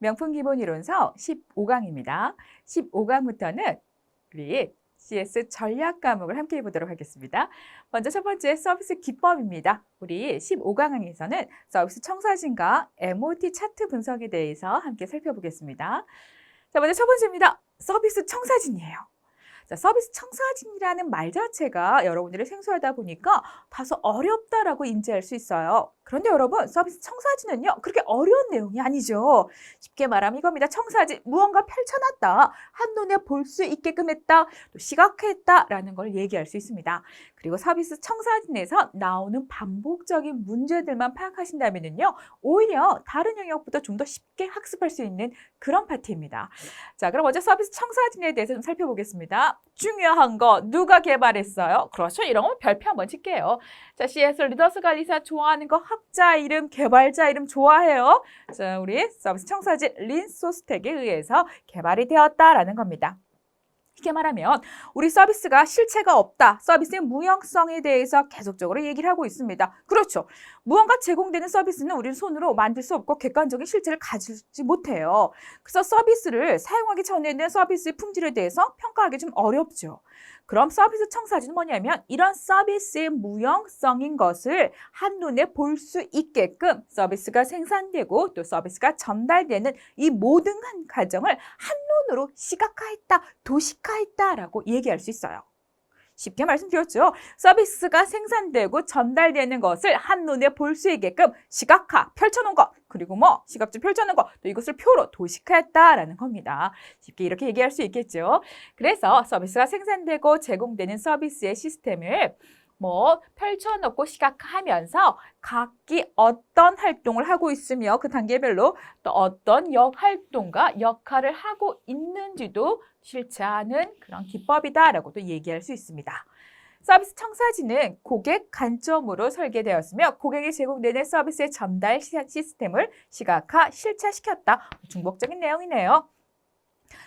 명품 기본 이론서 15강입니다. 15강부터는 우리 CS 전략 과목을 함께 해보도록 하겠습니다. 먼저 첫 번째 서비스 기법입니다. 우리 15강에서는 서비스 청사진과 MOT 차트 분석에 대해서 함께 살펴보겠습니다. 자, 먼저 첫 번째입니다. 서비스 청사진이에요. 자, 서비스 청사진이라는 말 자체가 여러분들이 생소하다 보니까 다소 어렵다라고 인지할 수 있어요. 그런데 여러분, 서비스 청사진은요, 그렇게 어려운 내용이 아니죠. 쉽게 말하면 이겁니다. 청사진, 무언가 펼쳐놨다, 한눈에 볼 수 있게끔 했다, 또 시각화했다라는 걸 얘기할 수 있습니다. 그리고 서비스 청사진에서 나오는 반복적인 문제들만 파악하신다면요, 오히려 다른 영역부터 좀 더 쉽게 학습할 수 있는 그런 파트입니다. 자, 그럼 먼저 서비스 청사진에 대해서 좀 살펴보겠습니다. 중요한 거 누가 개발했어요? 그렇죠. 이런 거 별표 한번 칠게요. 자, CS 리더스 관리사 좋아하는 거 학자 이름, 개발자 이름 좋아해요. 자, 우리 서비스 청사진 린소스텍에 의해서 개발이 되었다라는 겁니다. 쉽게 말하면 우리 서비스가 실체가 없다, 서비스의 무형성에 대해서 계속적으로 얘기를 하고 있습니다. 그렇죠. 무언가 제공되는 서비스는 우리는 손으로 만들 수 없고 객관적인 실체를 가지지 못해요. 그래서 서비스를 사용하기 전에는 서비스의 품질에 대해서 평가하기 좀 어렵죠. 그럼 서비스 청사진은 뭐냐면 이런 서비스의 무형성인 것을 한눈에 볼 수 있게끔 서비스가 생산되고 또 서비스가 전달되는 이 모든 과정을 한눈으로 시각화했다, 도식화했다라고 얘기할 수 있어요. 쉽게 말씀드렸죠. 서비스가 생산되고 전달되는 것을 한눈에 볼 수 있게끔 시각화, 펼쳐놓은 것, 그리고 시각적 펼쳐놓은 것, 또 이것을 표로 도식화했다라는 겁니다. 쉽게 이렇게 얘기할 수 있겠죠. 그래서 서비스가 생산되고 제공되는 서비스의 시스템을 펼쳐놓고 시각화하면서 각기 어떤 활동을 하고 있으며 그 단계별로 또 어떤 활동과 역할을 하고 있는지도 실체하는 그런 기법이다라고 또 얘기할 수 있습니다. 서비스 청사진은 고객 관점으로 설계되었으며 고객이 제공되는 서비스의 전달 시스템을 시각화, 실체시켰다. 중복적인 내용이네요.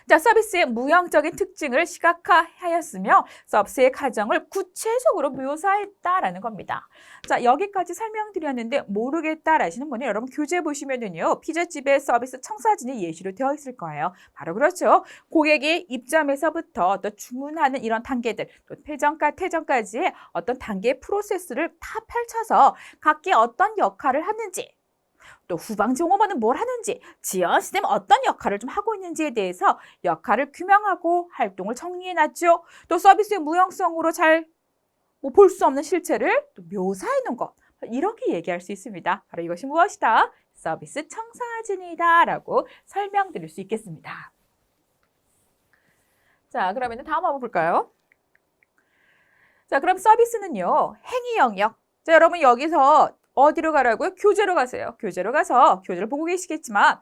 자, 서비스의 무형적인 특징을 시각화하였으며 서비스의 과정을 구체적으로 묘사했다라는 겁니다. 자, 여기까지 설명드렸는데 모르겠다라시는 분은 여러분 교재 보시면은요, 피자집의 서비스 청사진이 예시로 되어 있을 거예요. 바로 그렇죠. 고객의 입점에서부터 또 주문하는 이런 단계들, 또 퇴점까지의 어떤 단계의 프로세스를 다 펼쳐서 각기 어떤 역할을 하는지, 또 후방 종업원은 뭘 하는지, 지원 시스템 어떤 역할을 좀 하고 있는지에 대해서 역할을 규명하고 활동을 정리해놨죠. 또 서비스의 무형성으로 잘 볼 수 없는 실체를 또 묘사해놓은 것, 이렇게 얘기할 수 있습니다. 바로 이것이 무엇이다? 서비스 청사진이다 라고 설명드릴 수 있겠습니다. 자, 그러면 다음 한번 볼까요? 자, 그럼 서비스는요, 행위 영역. 자, 여러분 여기서 어디로 가라고요? 교재로 가세요. 교재로 가서 교재를 보고 계시겠지만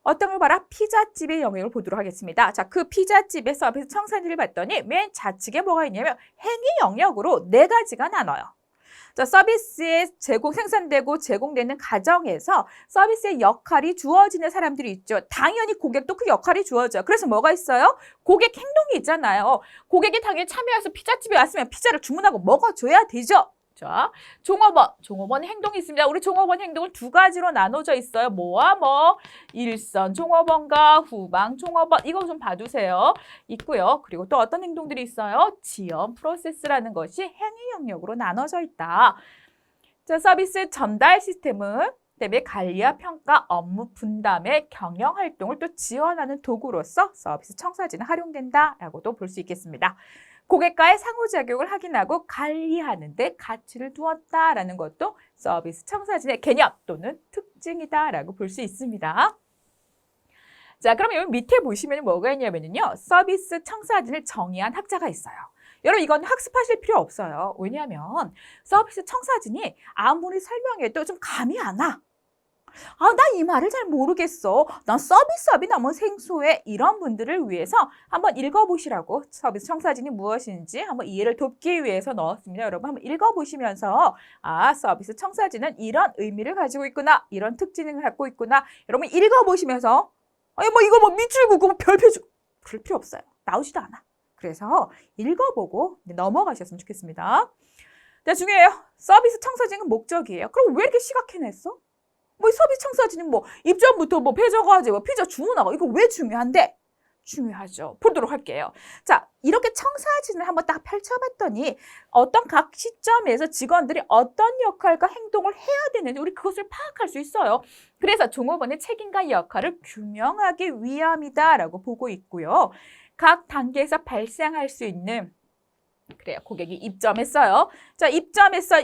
어떤 걸 봐라? 피자집의 영역을 보도록 하겠습니다. 자, 그 피자집의 서비스 청사진을 봤더니 맨 좌측에 뭐가 있냐면 행위 영역으로 4가지가 나눠요. 자, 서비스의 생산되고 제공되는 과정에서 서비스의 역할이 주어지는 사람들이 있죠. 당연히 고객도 그 역할이 주어져요. 그래서 뭐가 있어요? 고객 행동이 있잖아요. 고객이 당연히 참여해서 피자집에 왔으면 피자를 주문하고 먹어줘야 되죠. 자, 종업원 행동이 있습니다. 우리 종업원 행동은 2가지로 나눠져 있어요. 일선 종업원과 후방 종업원, 이거 좀 봐두세요. 있고요. 그리고 또 어떤 행동들이 있어요? 지연 프로세스라는 것이 행위 영역으로 나눠져 있다. 자, 서비스 전달 시스템은 그다음에 관리와 평가, 업무 분담의 경영 활동을 또 지원하는 도구로서 서비스 청사진은 활용된다라고도 볼 수 있겠습니다. 고객과의 상호작용을 확인하고 관리하는 데 가치를 두었다라는 것도 서비스 청사진의 개념 또는 특징이다라고 볼 수 있습니다. 자, 그럼 여기 밑에 보시면 뭐가 있냐면요, 서비스 청사진을 정의한 학자가 있어요. 여러분 이건 학습하실 필요 없어요. 왜냐하면 서비스 청사진이 아무리 설명해도 좀 감이 안 와. 나 이 말을 잘 모르겠어. 난 서비스업이 너무 생소해. 이런 분들을 위해서 한번 읽어보시라고 서비스 청사진이 무엇인지 한번 이해를 돕기 위해서 넣었습니다. 여러분 한번 읽어보시면서 서비스 청사진은 이런 의미를 가지고 있구나. 이런 특징을 갖고 있구나. 여러분 읽어보시면서 이거 밑줄 긋고 별표 주고 그럴 필요 없어요. 나오지도 않아. 그래서 읽어보고 넘어가셨으면 좋겠습니다. 자, 중요해요. 서비스 청사진은 목적이에요. 그럼 왜 이렇게 시각해냈어? 뭐 서비스 청사진이 뭐 입점부터 뭐 배정까지 뭐 피자 주문하고 이거 왜 중요한데? 중요하죠. 보도록 할게요. 자, 이렇게 청사진을 한번 딱 펼쳐봤더니 어떤 각 시점에서 직원들이 어떤 역할과 행동을 해야 되는지 우리 그것을 파악할 수 있어요. 그래서 종업원의 책임과 역할을 규명하기 위함이다라고 보고 있고요. 각 단계에서 발생할 수 있는 그래요. 고객이 입점했어요. 자, 입점했어.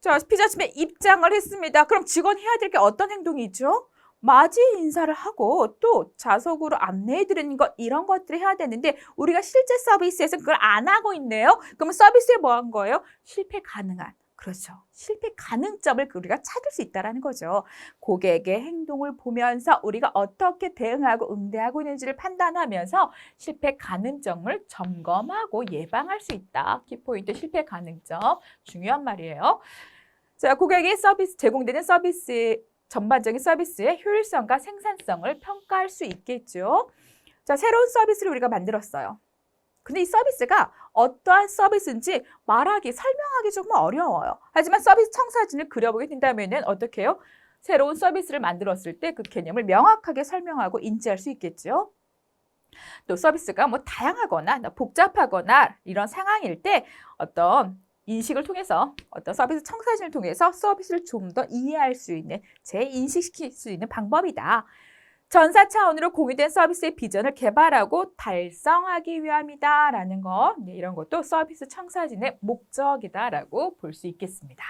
자, 피자집에 입장을 했습니다. 그럼 직원 해야 될 게 어떤 행동이 있죠? 맞이 인사를 하고 또 좌석으로 안내해 드리는 것 이런 것들을 해야 되는데 우리가 실제 서비스에서 그걸 안 하고 있네요. 그러면 서비스에 뭐 한 거예요? 실패 가능한. 그렇죠. 실패 가능점을 우리가 찾을 수 있다는 거죠. 고객의 행동을 보면서 우리가 어떻게 대응하고 응대하고 있는지를 판단하면서 실패 가능점을 점검하고 예방할 수 있다. 키포인트 실패 가능점. 중요한 말이에요. 자, 고객이 제공되는 서비스 전반적인 서비스의 효율성과 생산성을 평가할 수 있겠죠. 자, 새로운 서비스를 우리가 만들었어요. 근데 이 서비스가 어떠한 서비스인지 설명하기 조금 어려워요. 하지만 서비스 청사진을 그려보게 된다면 어떻게 해요? 새로운 서비스를 만들었을 때 그 개념을 명확하게 설명하고 인지할 수 있겠죠. 또 서비스가 뭐 다양하거나 복잡하거나 이런 상황일 때 어떤 인식을 통해서 어떤 서비스 청사진을 통해서 서비스를 좀 더 이해할 수 있는 재인식시킬 수 있는 방법이다. 전사 차원으로 공유된 서비스의 비전을 개발하고 달성하기 위함이다라는 것, 이런 것도 서비스 청사진의 목적이다라고 볼 수 있겠습니다.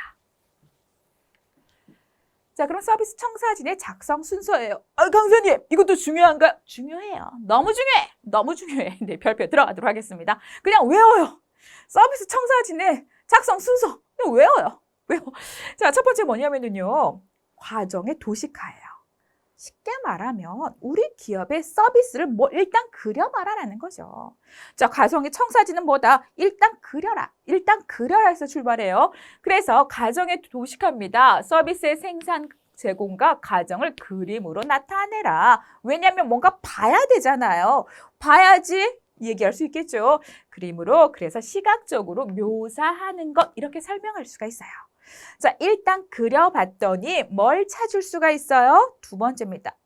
자, 그럼 서비스 청사진의 작성 순서예요. 강사님, 이것도 중요한가요? 중요해요. 너무 중요해. 너무 중요해. 네, 별표 들어가도록 하겠습니다. 그냥 외워요. 서비스 청사진의 작성 순서 외워요. 자, 첫 번째 뭐냐면요. 과정의 도식화예요. 쉽게 말하면 우리 기업의 서비스를 일단 그려봐라라는 거죠. 자, 과정의 청사진은 뭐다? 일단 그려라. 일단 그려라에서 출발해요. 그래서 과정의 도식화입니다. 서비스의 생산 제공과 과정을 그림으로 나타내라. 왜냐하면 뭔가 봐야 되잖아요. 봐야지 얘기할 수 있겠죠. 그림으로 그래서 시각적으로 묘사하는 것 이렇게 설명할 수가 있어요. 자, 일단 그려봤더니 뭘 찾을 수가 있어요? 두 번째입니다.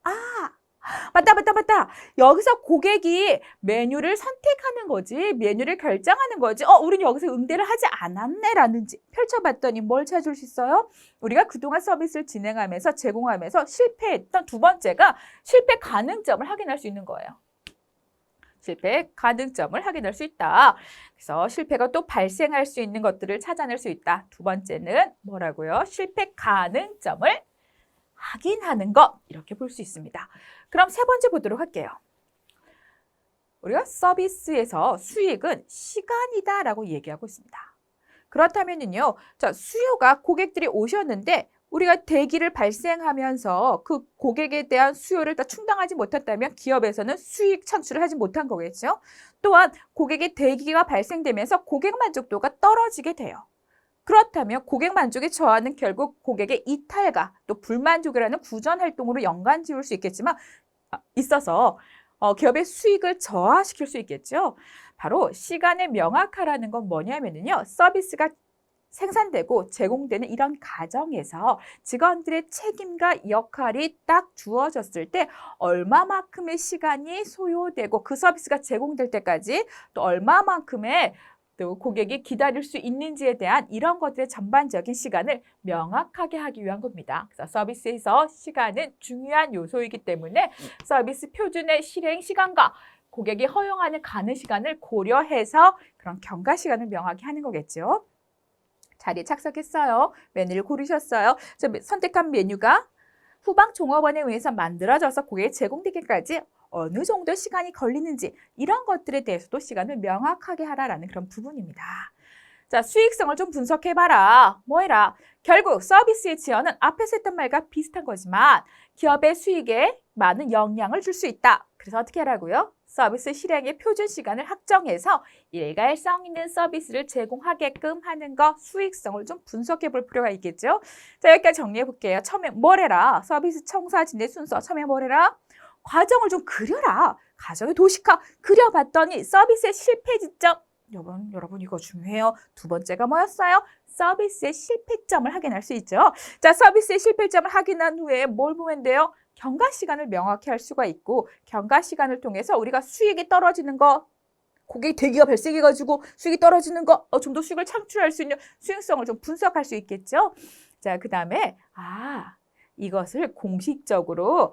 맞다. 여기서 고객이 메뉴를 선택하는 거지, 메뉴를 결정하는 거지. 우린 여기서 응대를 하지 않았네라는지 펼쳐봤더니 뭘 찾을 수 있어요? 우리가 그동안 서비스를 진행하면서 제공하면서 실패했던 두 번째가 실패 가능점을 확인할 수 있는 거예요. 실패 가능점을 확인할 수 있다. 그래서 실패가 또 발생할 수 있는 것들을 찾아낼 수 있다. 두 번째는 뭐라고요? 실패 가능점을 확인하는 것. 이렇게 볼 수 있습니다. 그럼 세 번째 보도록 할게요. 우리가 서비스에서 수익은 시간이다라고 얘기하고 있습니다. 그렇다면요. 자, 수요가 고객들이 오셨는데 우리가 대기를 발생하면서 그 고객에 대한 수요를 다 충당하지 못했다면 기업에서는 수익 창출을 하지 못한 거겠죠. 또한 고객의 대기가 발생되면서 고객 만족도가 떨어지게 돼요. 그렇다면 고객 만족에 처하는 결국 고객의 이탈과 또 불만족이라는 구전 활동으로 연관 지을 수 있겠지만 있어서 기업의 수익을 저하시킬 수 있겠죠. 바로 시간의 명확화라는 건 뭐냐면요. 서비스가 생산되고 제공되는 이런 과정에서 직원들의 책임과 역할이 딱 주어졌을 때 얼마만큼의 시간이 소요되고 그 서비스가 제공될 때까지 또 얼마만큼의 또 고객이 기다릴 수 있는지에 대한 이런 것들의 전반적인 시간을 명확하게 하기 위한 겁니다. 그래서 서비스에서 시간은 중요한 요소이기 때문에 서비스 표준의 실행 시간과 고객이 허용하는 가능 시간을 고려해서 그런 경과 시간을 명확히 하는 거겠죠. 자리에 착석했어요. 메뉴를 고르셨어요. 선택한 메뉴가 후방 종업원에 의해서 만들어져서 고객에 제공되기까지 어느 정도 시간이 걸리는지 이런 것들에 대해서도 시간을 명확하게 하라라는 그런 부분입니다. 자, 수익성을 좀 분석해봐라. 뭐해라? 결국 서비스의 지원은 앞에서 했던 말과 비슷한 거지만 기업의 수익에 많은 영향을 줄 수 있다. 그래서 어떻게 하라고요? 서비스 실행의 표준 시간을 확정해서 일관성 있는 서비스를 제공하게끔 하는 것, 수익성을 좀 분석해 볼 필요가 있겠죠. 자, 여기까지 정리해 볼게요. 처음에 뭘 해라? 서비스 청사진의 순서. 처음에 뭘 해라? 과정을 좀 그려라. 과정의 도식화 그려봤더니 서비스의 실패 지점. 여러분 이거 중요해요. 두 번째가 뭐였어요? 서비스의 실패점을 확인할 수 있죠. 자, 서비스의 실패점을 확인한 후에 뭘 보면 돼요? 경과 시간을 명확히 할 수가 있고 경과 시간을 통해서 우리가 수익이 떨어지는 거 고객 대기가 발생해가지고 수익이 떨어지는 거, 좀 더 수익을 창출할 수 있는 수익성을 좀 분석할 수 있겠죠. 자, 그 다음에 이것을 공식적으로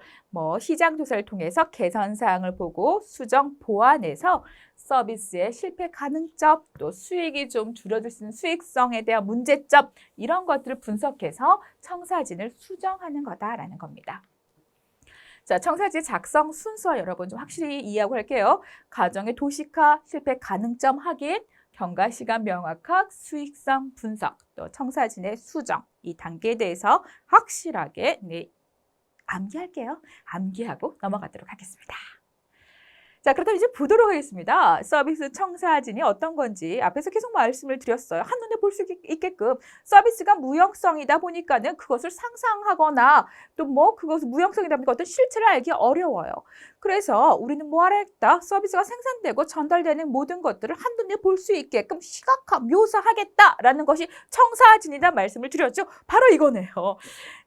시장 조사를 통해서 개선 사항을 보고 수정 보완해서 서비스의 실패 가능점, 또 수익이 좀 줄어들 수 있는 수익성에 대한 문제점 이런 것들을 분석해서 청사진을 수정하는 거다라는 겁니다. 자, 청사진 작성 순서 여러분 좀 확실히 이해하고 할게요. 가정의 도식화, 실패 가능점 확인, 경과 시간 명확화, 수익성 분석, 또 청사진의 수정 이 단계에 대해서 확실하게 암기할게요. 암기하고 넘어가도록 하겠습니다. 자, 그렇다면 이제 보도록 하겠습니다. 서비스 청사진이 어떤 건지 앞에서 계속 말씀을 드렸어요. 한눈에 볼 수 있게끔 서비스가 무형성이다 보니까는 그것을 상상하거나 또 그것을 무형성이다 보니까 어떤 실체를 알기 어려워요. 그래서 우리는 뭐 하겠다? 서비스가 생산되고 전달되는 모든 것들을 한눈에 볼 수 있게끔 시각화, 묘사하겠다라는 것이 청사진이다 말씀을 드렸죠. 바로 이거네요.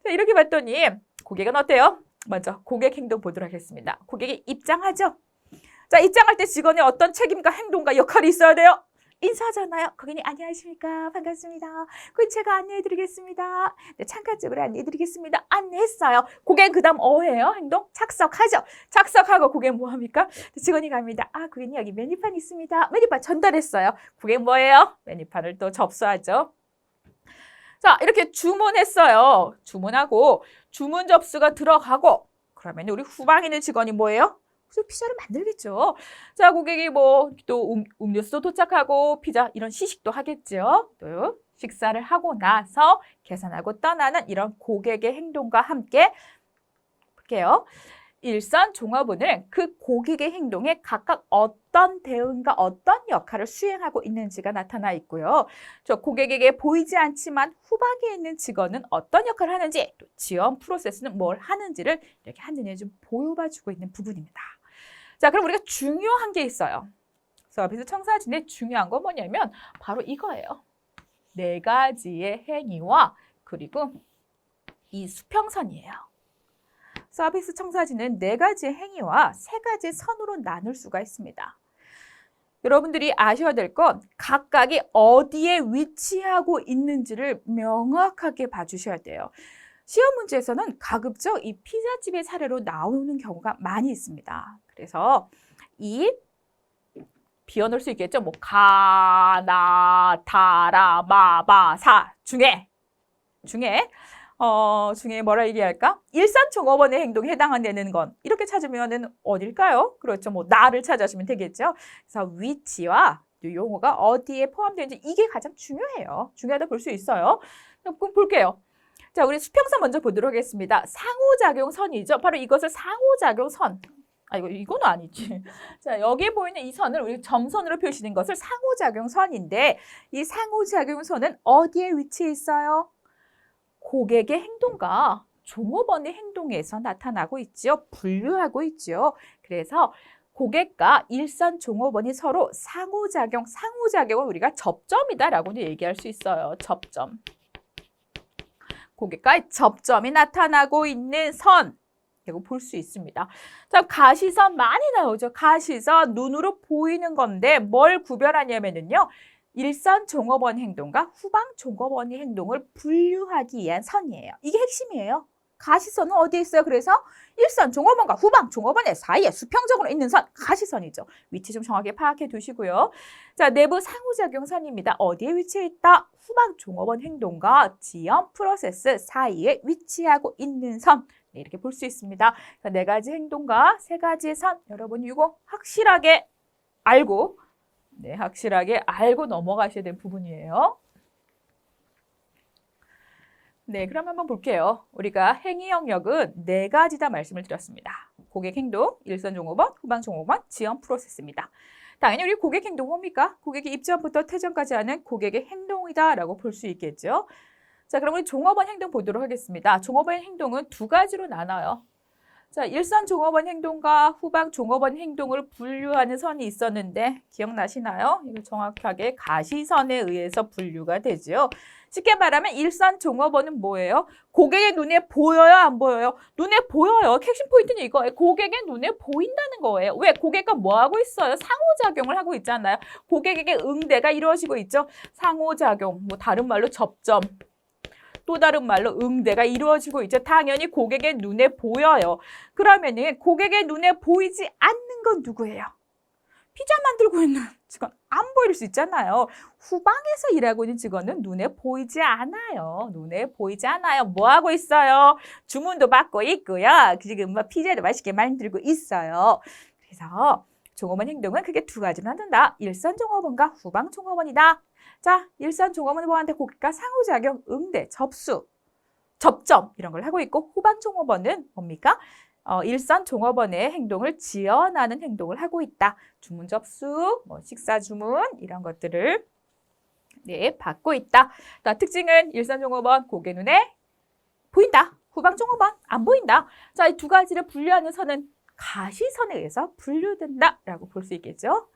자, 이렇게 봤더니 고객은 어때요? 먼저 고객 행동 보도록 하겠습니다. 고객이 입장하죠. 자, 입장할 때 직원의 어떤 책임과 행동과 역할이 있어야 돼요. 인사하잖아요. 고객님 안녕하십니까? 반갑습니다. 그럼 제가 안내해드리겠습니다. 네, 창가 쪽으로 안내해드리겠습니다. 안내했어요. 고객 그 다음 해요? 행동? 착석하죠. 착석하고 고객 뭐 합니까? 직원이 갑니다. 고객님 여기 메뉴판 있습니다. 메뉴판 전달했어요. 고객 뭐예요? 메뉴판을 또 접수하죠. 자, 이렇게 주문했어요. 주문하고 주문 접수가 들어가고 그러면 우리 후방에 있는 직원이 뭐예요? 피자를 만들겠죠. 자, 고객이 또 음료수도 도착하고 피자 이런 시식도 하겠죠. 또 식사를 하고 나서 계산하고 떠나는 이런 고객의 행동과 함께 볼게요. 일선 종업원은 그 고객의 행동에 각각 어떤 대응과 어떤 역할을 수행하고 있는지가 나타나 있고요. 저 고객에게 보이지 않지만 후방에 있는 직원은 어떤 역할을 하는지, 또 지원 프로세스는 뭘 하는지를 이렇게 한눈에 좀 보여봐주고 있는 부분입니다. 자, 그럼 우리가 중요한 게 있어요. 서비스 청사진에 중요한 건 뭐냐면 바로 이거예요. 4가지의 행위와 그리고 이 수평선이에요. 서비스 청사진은 4가지의 행위와 3가지의 선으로 나눌 수가 있습니다. 여러분들이 아셔야 될 건 각각이 어디에 위치하고 있는지를 명확하게 봐주셔야 돼요. 시험 문제에서는 가급적 이 피자집의 사례로 나오는 경우가 많이 있습니다. 그래서 이 비워놓을 수 있겠죠. 가나 다라 마바 사 중에 뭐라 얘기할까? 일선 종업원의 행동에 해당되는 건 이렇게 찾으면은 어딜까요? 그렇죠. 나를 찾아주시면 되겠죠. 그래서 위치와 용어가 어디에 포함되는지 이게 가장 중요해요. 중요하다 볼 수 있어요. 그럼 볼게요. 자, 우리 수평선 먼저 보도록 하겠습니다. 상호작용선이죠. 바로 이것을 상호작용선. 이건 아니지. 자, 여기 보이는 이 선을 우리 점선으로 표시된 것을 상호작용선인데 이 상호작용선은 어디에 위치해 있어요? 고객의 행동과 종업원의 행동에서 나타나고 있죠. 분류하고 있죠. 그래서 고객과 일선 종업원이 서로 상호작용을 우리가 접점이다라고도 얘기할 수 있어요. 접점. 고객과 접점이 나타나고 있는 선. 이거 볼 수 있습니다. 자, 가시선 많이 나오죠. 가시선 눈으로 보이는 건데 뭘 구별하냐면요. 일선 종업원 행동과 후방 종업원의 행동을 분류하기 위한 선이에요. 이게 핵심이에요. 가시선은 어디에 있어요? 그래서 일선 종업원과 후방 종업원의 사이에 수평적으로 있는 선, 가시선이죠. 위치 좀 정확하게 파악해 두시고요. 자, 내부 상호작용선입니다. 어디에 위치해 있다? 후방 종업원 행동과 지연 프로세스 사이에 위치하고 있는 선. 네, 이렇게 볼 수 있습니다. 자, 4가지 행동과 3가지의 선. 여러분 이거 확실하게 알고 넘어가셔야 되는 부분이에요. 네, 그럼 한번 볼게요. 우리가 행위 영역은 4가지다 말씀을 드렸습니다. 고객 행동, 일선 종업원, 후방 종업원, 지원 프로세스입니다. 당연히 우리 고객 행동 뭡니까? 고객이 입점부터 퇴점까지 하는 고객의 행동이다라고 볼 수 있겠죠. 자, 그럼 우리 종업원 행동 보도록 하겠습니다. 종업원 행동은 2가지로 나눠요. 자, 일선 종업원 행동과 후방 종업원 행동을 분류하는 선이 있었는데 기억나시나요? 이거 정확하게 가시선에 의해서 분류가 되죠. 쉽게 말하면 일선 종업원은 뭐예요? 고객의 눈에 보여요, 안 보여요? 눈에 보여요. 핵심 포인트는 이거예요. 고객의 눈에 보인다는 거예요. 왜? 고객과 뭐 하고 있어요? 상호작용을 하고 있잖아요. 고객에게 응대가 이루어지고 있죠. 상호작용, 뭐 다른 말로 접점. 또 다른 말로 응대가 이루어지고 있죠. 당연히 고객의 눈에 보여요. 그러면은 고객의 눈에 보이지 않는 건 누구예요? 피자 만들고 있는 직원 안 보일 수 있잖아요. 후방에서 일하고 있는 직원은 눈에 보이지 않아요. 눈에 보이지 않아요. 뭐 하고 있어요? 주문도 받고 있고요. 지금 뭐 피자도 맛있게 만들고 있어요. 그래서 종업원 행동은 크게 두 가지로 나눈다. 일선 종업원과 후방 종업원이다. 자, 일선 종업원은 뭐한테 고객과 상호작용, 응대, 접수, 접점 이런 걸 하고 있고 후방 종업원은 뭡니까? 일선 종업원의 행동을 지원하는 행동을 하고 있다. 주문 접수, 뭐 식사 주문 이런 것들을 받고 있다. 특징은 일선 종업원 고객 눈에 보인다. 후방 종업원 안 보인다. 자, 이 두 가지를 분류하는 선은 가시선에 의해서 분류된다라고 볼 수 있겠죠.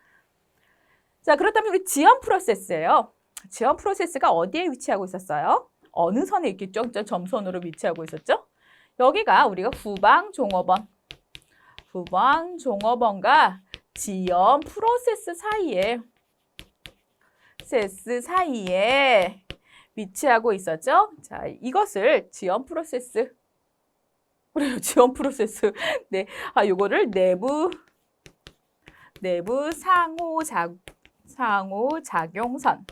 자, 그렇다면 우리 지연 프로세스예요. 지연 프로세스가 어디에 위치하고 있었어요? 어느 선에 있겠죠? 점선으로 위치하고 있었죠? 여기가 우리가 후방 종업원, 후방 종업원과 지연 프로세스 사이에 위치하고 있었죠? 자, 이것을 지연 프로세스, 그래요, 지연 프로세스. 네, 요거를 내부 상호작용선.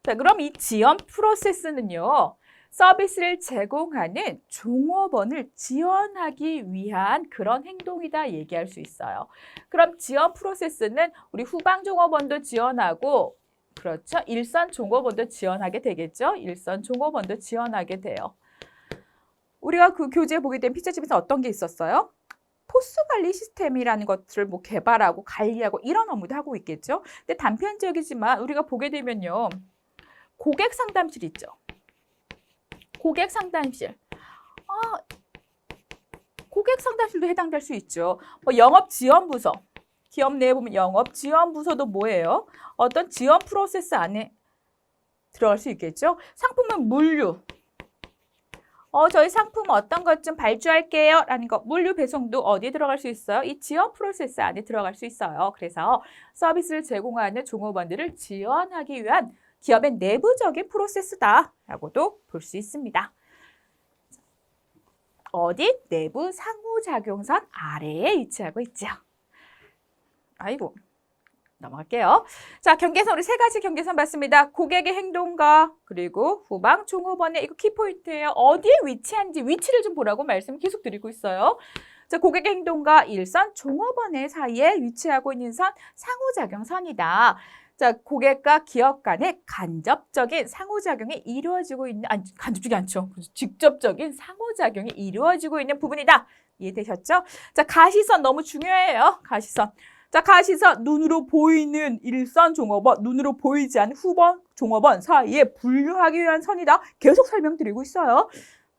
자, 그럼 이 지연 프로세스는요, 서비스를 제공하는 종업원을 지원하기 위한 그런 행동이다 얘기할 수 있어요. 그럼 지원 프로세스는 우리 후방 종업원도 지원하고, 그렇죠? 일선 종업원도 지원하게 되겠죠? 일선 종업원도 지원하게 돼요. 우리가 그 교재에 보게 된 피자집에서 어떤 게 있었어요? 포스 관리 시스템이라는 것들을 뭐 개발하고 관리하고 이런 업무도 하고 있겠죠? 근데 단편적이지만 우리가 보게 되면요. 고객 상담실 있죠? 고객 상담실. 고객 상담실도 해당될 수 있죠. 뭐 영업 지원 부서. 기업 내에 보면 영업 지원 부서도 뭐예요? 어떤 지원 프로세스 안에 들어갈 수 있겠죠? 상품은 물류. 저희 상품 어떤 것 좀 발주할게요. 라는 거. 물류 배송도 어디에 들어갈 수 있어요? 이 지원 프로세스 안에 들어갈 수 있어요. 그래서 서비스를 제공하는 종업원들을 지원하기 위한 기업의 내부적인 프로세스다라고도 볼 수 있습니다. 어디? 내부 상호작용선 아래에 위치하고 있죠. 아이고, 넘어갈게요. 자, 경계선 우리 세 가지 경계선 봤습니다. 고객의 행동과 그리고 후방 종업원의 이거 키포인트예요. 어디에 위치한지 위치를 좀 보라고 말씀 계속 드리고 있어요. 자, 고객의 행동과 일선 종업원의 사이에 위치하고 있는 선 상호작용선이다. 자, 고객과 기업 간의 간접적인 상호작용이 이루어지고 있는, 아니, 간접적이 않죠. 직접적인 상호작용이 이루어지고 있는 부분이다. 이해되셨죠? 자, 가시선 너무 중요해요. 가시선. 자, 가시선 눈으로 보이는 일선 종업원, 눈으로 보이지 않는 후방 종업원 사이에 분류하기 위한 선이다. 계속 설명드리고 있어요.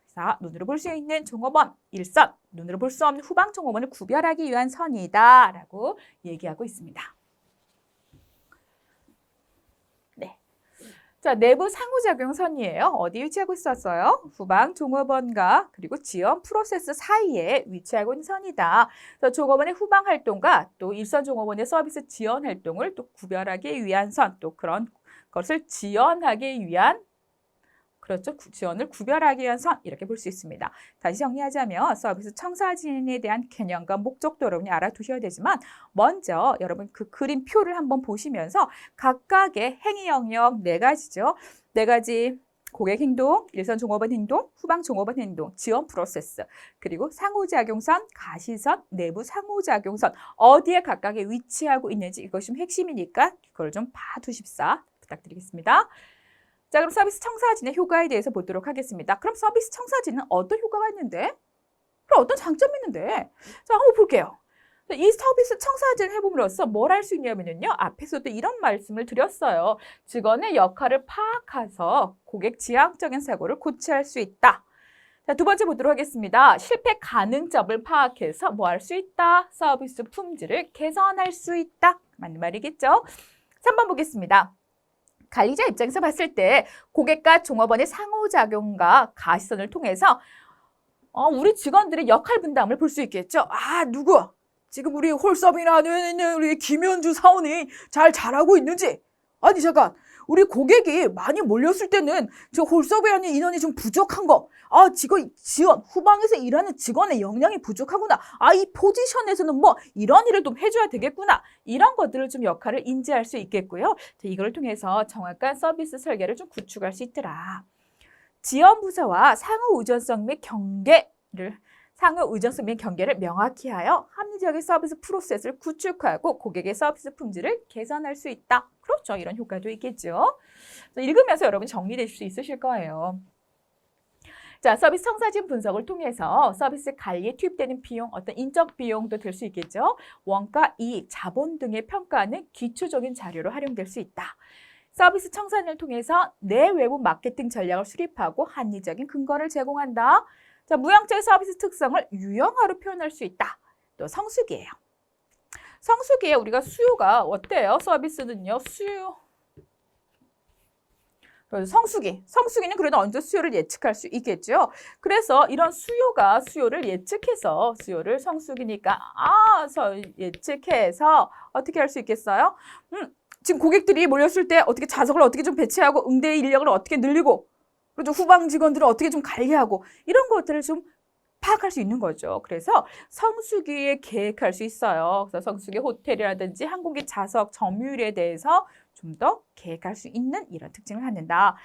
자, 눈으로 볼 수 있는 종업원, 일선, 눈으로 볼 수 없는 후방 종업원을 구별하기 위한 선이다. 라고 얘기하고 있습니다. 자, 내부 상호작용선이에요. 어디 위치하고 있었어요? 후방 종업원과 그리고 지원 프로세스 사이에 위치하고 있는 선이다. 그래서 종업원의 후방 활동과 또 일선 종업원의 서비스 지원 활동을 또 구별하기 위한 선, 또 그런 것을 지원하기 위한 그렇죠. 지원을 구별하기 위한 선 이렇게 볼 수 있습니다. 다시 정리하자면 서비스 청사진에 대한 개념과 목적도 여러분이 알아두셔야 되지만 먼저 여러분 그 그림표를 한번 보시면서 각각의 행위 영역 네 가지죠. 네 가지 고객 행동, 일선 종업원 행동, 후방 종업원 행동, 지원 프로세스, 그리고 상호작용선, 가시선, 내부 상호작용선 어디에 각각에 위치하고 있는지 이것이 좀 핵심이니까 그걸 좀 봐두십사 부탁드리겠습니다. 자, 그럼 서비스 청사진의 효과에 대해서 보도록 하겠습니다. 그럼 서비스 청사진은 어떤 효과가 있는데? 그럼 어떤 장점이 있는데? 자, 한번 볼게요. 이 서비스 청사진을 해봄으로써 뭘 할 수 있냐면요. 앞에서도 이런 말씀을 드렸어요. 직원의 역할을 파악해서 고객 지향적인 사고를 고치할 수 있다. 자, 두 번째 보도록 하겠습니다. 실패 가능점을 파악해서 뭐 할 수 있다? 서비스 품질을 개선할 수 있다. 맞는 말이겠죠? 3번 보겠습니다. 관리자 입장에서 봤을 때 고객과 종업원의 상호작용과 가시성을 통해서 우리 직원들의 역할 분담을 볼 수 있겠죠. 아, 누구? 지금 우리 홀서빙이나 하는 우리 김현주 사원이 잘 잘하고 있는지? 아니, 잠깐. 우리 고객이 많이 몰렸을 때는 저 홀서빙하는 인원이 좀 부족한 거. 아, 지원, 후방에서 일하는 직원의 역량이 부족하구나. 아, 이 포지션에서는 뭐 이런 일을 좀 해줘야 되겠구나. 이런 것들을 좀 역할을 인지할 수 있겠고요. 이걸 통해서 정확한 서비스 설계를 좀 구축할 수 있더라. 지원 부서와 상호 의존성 및 경계를 명확히 하여 합리적인 서비스 프로세스를 구축하고 고객의 서비스 품질을 개선할 수 있다. 그렇죠. 이런 효과도 있겠죠. 읽으면서 여러분 정리되실 수 있으실 거예요. 자, 서비스 청사진 분석을 통해서 서비스 관리에 투입되는 비용, 어떤 인적 비용도 될 수 있겠죠. 원가, 이익, 자본 등의 평가는 기초적인 자료로 활용될 수 있다. 서비스 청산을 통해서 내외부 마케팅 전략을 수립하고 합리적인 근거를 제공한다. 자, 무형적 서비스 특성을 유형화로 표현할 수 있다. 또 성수기예요. 성수기에 우리가 수요가 어때요? 서비스는요. 성수기는 그래도 언제 수요를 예측할 수 있겠죠. 그래서 이런 수요를 예측해서 수요를 성수기니까 예측해서 어떻게 할 수 있겠어요? 지금 고객들이 몰렸을 때 어떻게 좌석을 어떻게 좀 배치하고 응대 인력을 어떻게 늘리고 그리고 후방 직원들을 어떻게 좀 관리하고 이런 것들을 좀 파악할 수 있는 거죠. 그래서 성수기에 계획할 수 있어요. 그래서 성수기 호텔이라든지 항공기 좌석 점유율에 대해서 좀 더 계획할 수 있는 이런 특징을 갖는다.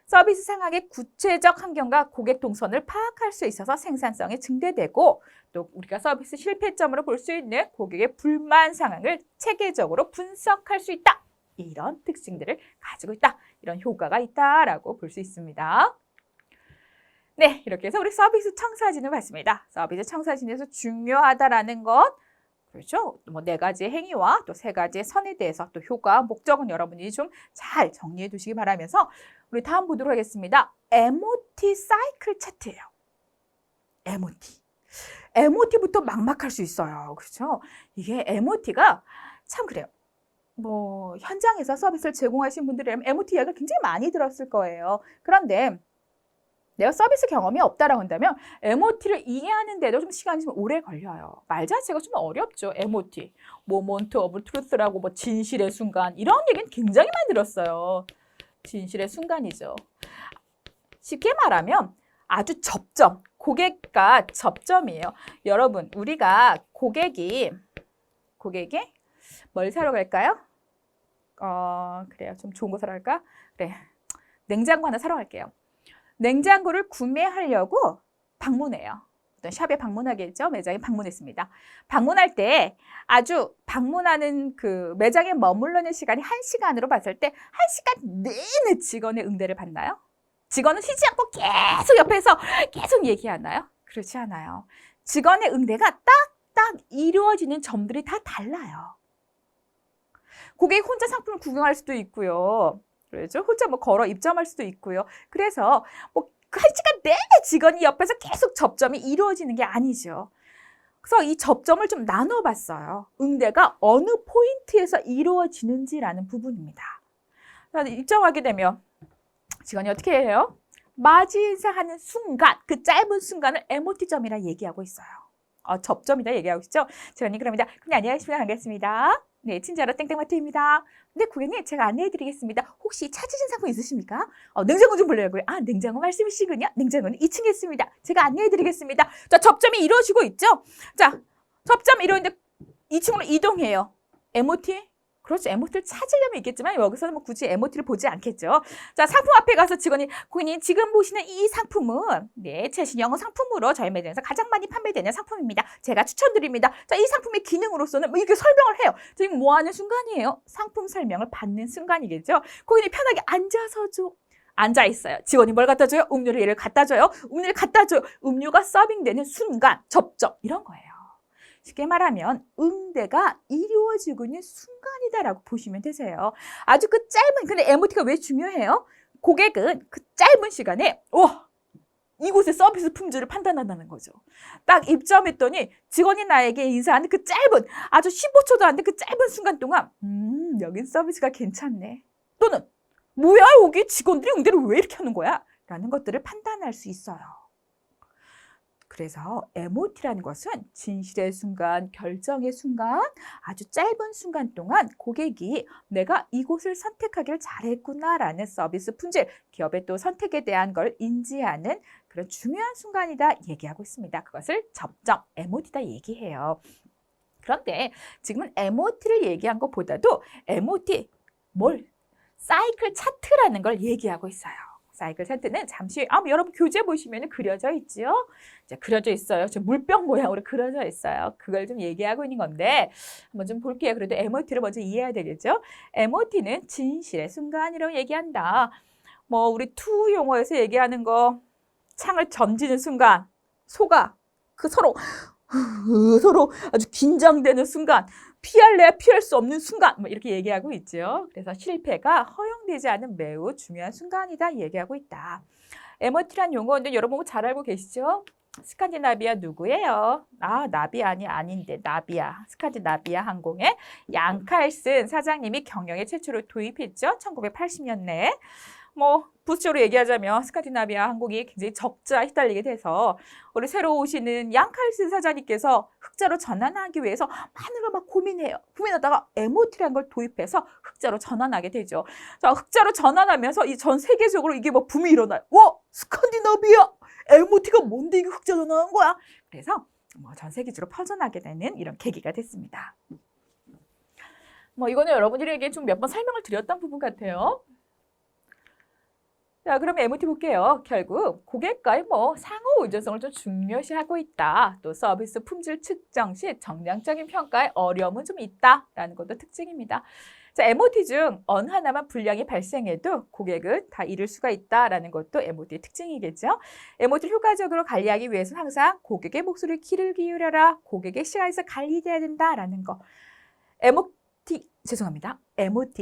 서비스 상황의 구체적 환경과 고객 동선을 파악할 수 있어서 생산성이 증대되고 또 우리가 서비스 실패점으로 볼 수 있는 고객의 불만 상황을 체계적으로 분석할 수 있다. 이런 특징들을 가지고 있다. 이런 효과가 있다라고 볼 수 있습니다. 네, 이렇게 해서 우리 서비스 청사진을 봤습니다. 서비스 청사진에서 중요하다라는 것, 그렇죠? 뭐 4가지의 행위와 또 3가지의 선에 대해서 또 효과, 목적은 여러분이 좀 잘 정리해 두시기 바라면서 우리 다음 보도록 하겠습니다. MOT 사이클 차트예요. MOT부터 막막할 수 있어요. 그렇죠? 이게 MOT가 참 그래요. 뭐 현장에서 서비스를 제공하신 분들이라면 MOT 이야기를 굉장히 많이 들었을 거예요. 그런데 내가 서비스 경험이 없다라고 한다면 MOT를 이해하는데도 좀 시간이 좀 오래 걸려요. 말 자체가 좀 어렵죠. MOT, 모먼트 오브 트루스라고 뭐 진실의 순간 이런 얘기는 굉장히 많이 들었어요. 진실의 순간이죠. 쉽게 말하면 아주 접점, 고객과 접점이에요. 여러분, 우리가 고객이 뭘 사러 갈까요? 그래요. 좀 좋은 거 사러 갈까? 그래. 냉장고 하나 사러 갈게요. 냉장고를 구매하려고 방문해요. 어떤 샵에 방문하겠죠. 매장에 방문했습니다. 방문할 때 아주 방문하는 그 매장에 머물러는 시간이 1시간으로 봤을 때 1시간 내내 직원의 응대를 받나요? 직원은 쉬지 않고 계속 옆에서 계속 얘기하나요? 그렇지 않아요. 직원의 응대가 딱딱 이루어지는 점들이 다 달라요. 고객이 혼자 상품을 구경할 수도 있고요. 그렇죠? 혼자 뭐 걸어 입점할 수도 있고요. 그래서 뭐 1시간 내내 직원이 옆에서 계속 접점이 이루어지는 게 아니죠. 그래서 이 접점을 좀 나눠봤어요. 응대가 어느 포인트에서 이루어지는지라는 부분입니다. 입점하게 되면 직원이 어떻게 해요? 맞이 인사하는 순간, 그 짧은 순간을 MOT점이라 얘기하고 있어요. 접점이다 얘기하고 있죠. 직원이 그럽니다. 그럼 안녕하십니까. 반갑습니다. 네, 친절한 땡땡마트입니다. 네, 고객님, 제가 안내해드리겠습니다. 혹시 찾으신 상품 있으십니까? 냉장고 좀 보려고요. 냉장고 말씀이시군요. 냉장고는 2층에 있습니다. 제가 안내해드리겠습니다. 자, 접점이 이루어지고 있죠? 자, 접점이 이루어지는데 2층으로 이동해요. MOT? 그렇죠. MOT를 찾으려면 있겠지만 여기서는 뭐 굳이 MOT를 보지 않겠죠. 자, 상품 앞에 가서 직원이 고객님 지금 보시는 이 상품은 최신 영어 상품으로 저희 매장에서 가장 많이 판매되는 상품입니다. 제가 추천드립니다. 자, 이 상품의 기능으로서는 뭐 이렇게 설명을 해요. 지금 뭐 하는 순간이에요? 상품 설명을 받는 순간이겠죠. 고객님 편하게 앉아 있어요. 직원이 뭘 갖다 줘요? 음료를 얘를 갖다 줘요. 음료를 갖다 줘요. 음료가 서빙되는 순간, 접점 이런 거예요. 쉽게 말하면 응대가 이루어지고 있는 순간이다라고 보시면 되세요. 아주 근데 MOT가 왜 중요해요? 고객은 그 짧은 시간에 이곳의 서비스 품질을 판단한다는 거죠. 딱 입점했더니 직원이 나에게 인사하는 그 짧은 아주 15초도 안 된 그 짧은 순간 동안 여긴 서비스가 괜찮네. 또는 뭐야 여기 직원들이 응대를 왜 이렇게 하는 거야? 라는 것들을 판단할 수 있어요. 그래서 MOT라는 것은 진실의 순간, 결정의 순간, 아주 짧은 순간 동안 고객이 내가 이곳을 선택하길 잘했구나라는 서비스 품질, 기업의 또 선택에 대한 걸 인지하는 그런 중요한 순간이다 얘기하고 있습니다. 그것을 접점, MOT다 얘기해요. 그런데 지금은 MOT를 얘기한 것보다도 MOT, 사이클 차트라는 걸 얘기하고 있어요. 사이클 차트는 잠시 여러분 교재 보시면 그려져 있죠. 자, 그려져 있어요. 저 물병 모양으로 그려져 있어요. 그걸 좀 얘기하고 있는 건데 한번 좀 볼게요. 그래도 MOT를 먼저 이해해야 되겠죠. MOT는 진실의 순간이라고 얘기한다. 우리 투 용어에서 얘기하는 거 창을 던지는 순간 소가 서로 아주 긴장되는 순간, 피할래야 피할 수 없는 순간 이렇게 얘기하고 있죠. 그래서 실패가 허용되지 않은 매우 중요한 순간이다 얘기하고 있다. MOT란 용어는 여러분 잘 알고 계시죠? 스칸디나비아 누구예요? 나비아니 아닌데 나비아. 스칸디나비아 항공의 양칼슨 사장님이 경영에 최초로 도입했죠. 1980년대에. 부수적으로 얘기하자면 스칸디나비아 항공이 굉장히 적자에 휘달리게 돼서 우리 새로 오시는 양칼슨 사장님께서 흑자로 전환하기 위해서 많은 걸 고민해요. 고민하다가 MOT라는 걸 도입해서 흑자로 전환하게 되죠. 자, 흑자로 전환하면서 이 전 세계적으로 이게 붐이 일어나요. 스칸디나비아 MOT가 뭔데 이게 흑자 전환한 거야? 그래서 전 세계적으로 퍼져나게 되는 이런 계기가 됐습니다. 이거는 여러분들에게 좀 몇 번 설명을 드렸던 부분 같아요. 자, 그럼 MOT 볼게요. 결국 고객과의 상호 의존성을 좀 중요시하고 있다. 또 서비스 품질 측정 시 정량적인 평가에 어려움은 좀 있다라는 것도 특징입니다. 자, MOT 중 어느 하나만 불량이 발생해도 고객은 다 잃을 수가 있다라는 것도 MOT의 특징이겠죠. MOT를 효과적으로 관리하기 위해서는 항상 고객의 목소리를 귀를 기울여라. 고객의 시간에서 관리돼야 된다라는 거. MOT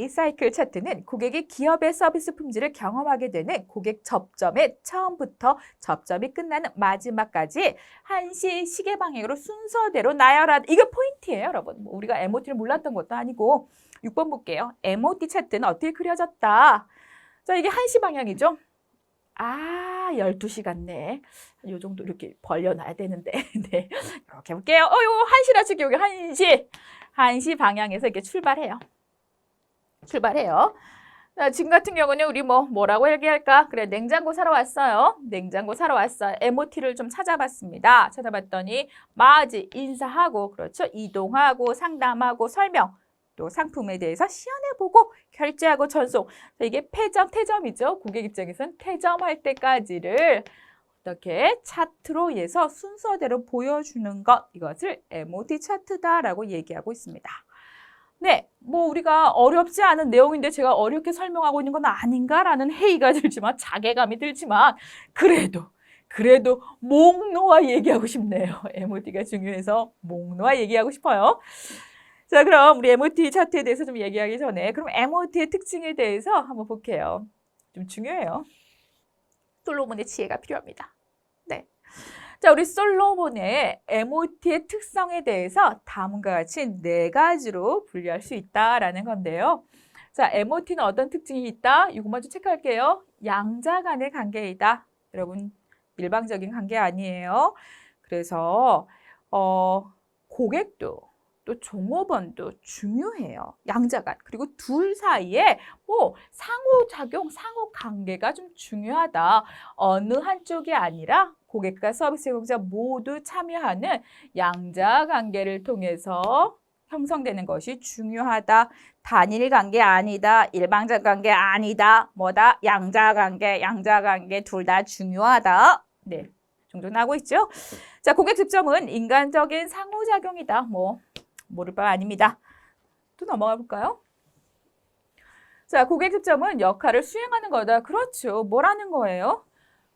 사이클 차트는 고객이 기업의 서비스 품질을 경험하게 되는 고객 접점의 처음부터 접점이 끝나는 마지막까지 한시 시계 방향으로 순서대로 나열한 이게 포인트예요, 여러분. 우리가 MOT를 몰랐던 것도 아니고 6번 볼게요. MOT 차트는 어떻게 그려졌다? 자, 이게 한시 방향이죠. 12시 같네. 이 정도 이렇게 벌려놔야 되는데. 네. 이렇게 볼게요. 이거 한시라서 여기 한시 방향에서 이렇게 출발해요. 자, 지금 같은 경우는 우리 뭐라고 얘기할까? 그래, 냉장고 사러 왔어요. MOT를 좀 찾아봤습니다. 찾아봤더니 맞이, 인사하고, 그렇죠. 이동하고, 상담하고, 설명. 또 상품에 대해서 시연해보고 결제하고 전송. 이게 폐점, 퇴점이죠. 고객 입장에서는 퇴점할 때까지를 어떻게 차트로 해서 순서대로 보여주는 것. 이것을 MOT 차트다라고 얘기하고 있습니다. 네, 우리가 어렵지 않은 내용인데 제가 어렵게 설명하고 있는 건 아닌가라는 회의가 들지만 자괴감이 들지만 그래도 목 놓아 얘기하고 싶네요. MOT가 중요해서 목 놓아 얘기하고 싶어요. 자, 그럼 우리 MOT 차트에 대해서 좀 얘기하기 전에 그럼 MOT의 특징에 대해서 한번 볼게요. 좀 중요해요. 솔로몬의 지혜가 필요합니다. 네. 자, 우리 솔로몬의 MOT의 특성에 대해서 다음과 같이 4가지로 분류할 수 있다라는 건데요. 자, MOT는 어떤 특징이 있다? 이거 먼저 체크할게요. 양자 간의 관계이다. 여러분, 일방적인 관계 아니에요. 그래서 고객도 또 종업원도 중요해요. 양자간. 그리고 둘 사이에 상호작용, 상호관계가 좀 중요하다. 어느 한쪽이 아니라 고객과 서비스 제공자 모두 참여하는 양자관계를 통해서 형성되는 것이 중요하다. 단일 관계 아니다. 일방적 관계 아니다. 양자관계 둘 다 중요하다. 네, 종종 나오고 있죠. 자, 고객 접점은 인간적인 상호작용이다. 모를 바 아닙니다. 또 넘어가 볼까요? 자, 고객 접점은 역할을 수행하는 거다. 그렇죠. 뭐라는 거예요?